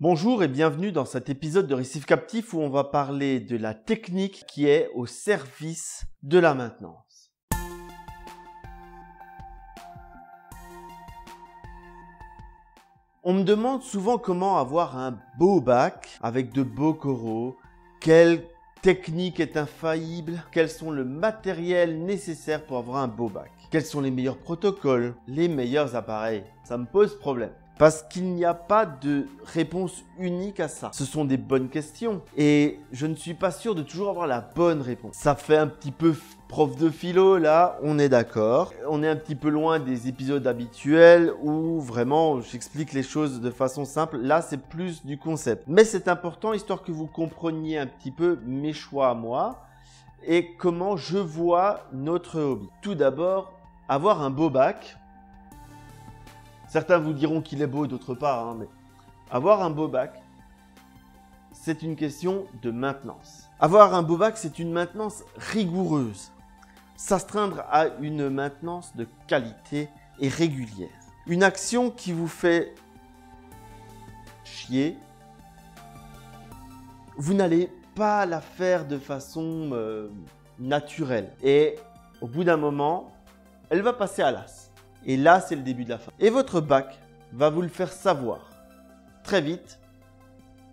Bonjour et bienvenue dans cet épisode de Récif Captif où on va parler de la technique qui est au service de la maintenance. On me demande souvent comment avoir un beau bac avec de beaux coraux, quelle technique est infaillible, quels sont le matériel nécessaire pour avoir un beau bac, quels sont les meilleurs protocoles, les meilleurs appareils. Ça me pose problème. Parce qu'il n'y a pas de réponse unique à ça. Ce sont des bonnes questions et je ne suis pas sûr de toujours avoir la bonne réponse. Ça fait un petit peu prof de philo là, on est d'accord. On est un petit peu loin des épisodes habituels où vraiment j'explique les choses de façon simple. Là, c'est plus du concept. Mais c'est important histoire que vous compreniez un petit peu mes choix à moi et comment je vois notre hobby. Tout d'abord, avoir un beau bac. Certains vous diront qu'il est beau, d'autre part, mais avoir un beau bac, c'est une question de maintenance. Avoir un beau bac, c'est une maintenance rigoureuse. S'astreindre à une maintenance de qualité et régulière. Une action qui vous fait chier, vous n'allez pas la faire de façon naturelle. Et au bout d'un moment, elle va passer à l'as. Et là, c'est le début de la fin. Et votre bac va vous le faire savoir très vite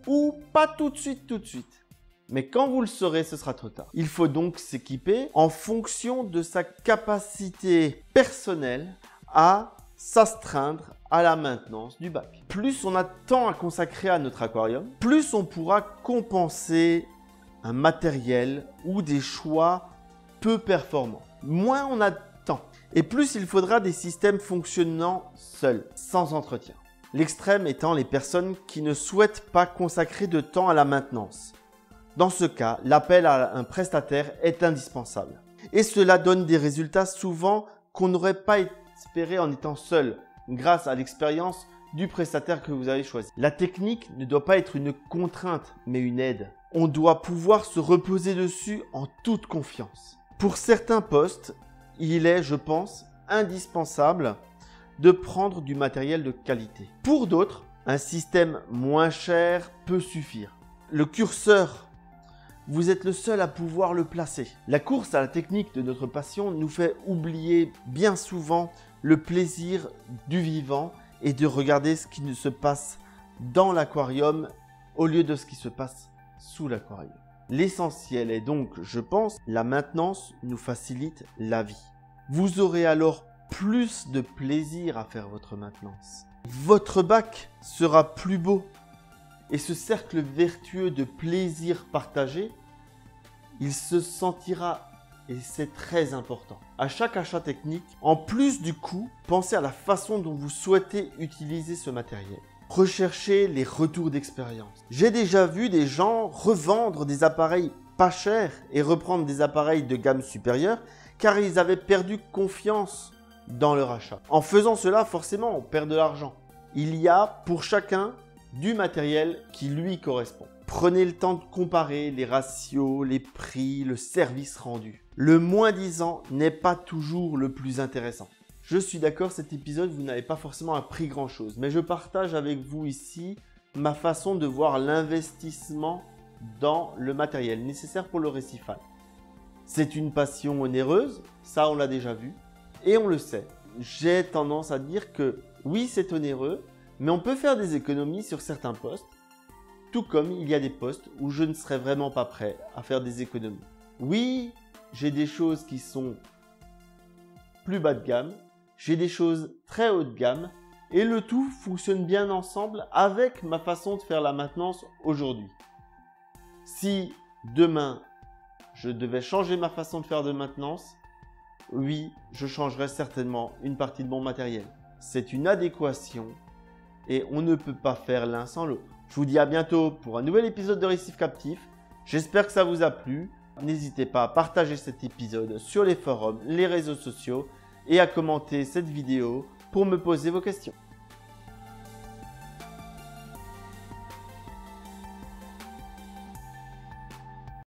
ou pas tout de suite. Mais quand vous le saurez, ce sera trop tard. Il faut donc s'équiper en fonction de sa capacité personnelle à s'astreindre à la maintenance du bac. Plus on a de temps à consacrer à notre aquarium, plus on pourra compenser un matériel ou des choix peu performants. Moins on a de temps. Et plus il faudra des systèmes fonctionnant seuls, sans entretien. L'extrême étant les personnes qui ne souhaitent pas consacrer de temps à la maintenance. Dans ce cas, l'appel à un prestataire est indispensable. Et cela donne des résultats souvent qu'on n'aurait pas espéré en étant seul, grâce à l'expérience du prestataire que vous avez choisi. La technique ne doit pas être une contrainte, mais une aide. On doit pouvoir se reposer dessus en toute confiance. Pour certains postes, il est, je pense, indispensable de prendre du matériel de qualité. Pour d'autres, un système moins cher peut suffire. Le curseur, vous êtes le seul à pouvoir le placer. La course à la technique de notre passion nous fait oublier bien souvent le plaisir du vivant et de regarder ce qui se passe dans l'aquarium au lieu de ce qui se passe sous l'aquarium. L'essentiel est donc, je pense, la maintenance nous facilite la vie. Vous aurez alors plus de plaisir à faire votre maintenance. Votre bac sera plus beau. Et ce cercle vertueux de plaisir partagé, il se sentira, et c'est très important. À chaque achat technique, en plus du coût, pensez à la façon dont vous souhaitez utiliser ce matériel. Recherchez les retours d'expérience. J'ai déjà vu des gens revendre des appareils pas chers et reprendre des appareils de gamme supérieure car ils avaient perdu confiance dans leur achat. En faisant cela, forcément, on perd de l'argent. Il y a pour chacun du matériel qui lui correspond. Prenez le temps de comparer les ratios, les prix, le service rendu. Le moins-disant n'est pas toujours le plus intéressant. Je suis d'accord, cet épisode, vous n'avez pas forcément appris grand-chose, mais je partage avec vous ici ma façon de voir l'investissement dans le matériel nécessaire pour le récifal. C'est une passion onéreuse, ça on l'a déjà vu, et on le sait. J'ai tendance à dire que oui, c'est onéreux, mais on peut faire des économies sur certains postes, tout comme il y a des postes où je ne serais vraiment pas prêt à faire des économies. Oui, j'ai des choses qui sont plus bas de gamme, j'ai des choses très haut de gamme et le tout fonctionne bien ensemble avec ma façon de faire la maintenance aujourd'hui. Si demain je devais changer ma façon de faire de maintenance, oui, je changerais certainement une partie de mon matériel. C'est une adéquation et on ne peut pas faire l'un sans l'autre. Je vous dis à bientôt pour un nouvel épisode de Récif Captif. J'espère que ça vous a plu. N'hésitez pas à partager cet épisode sur les forums, les réseaux sociaux et à commenter cette vidéo pour me poser vos questions.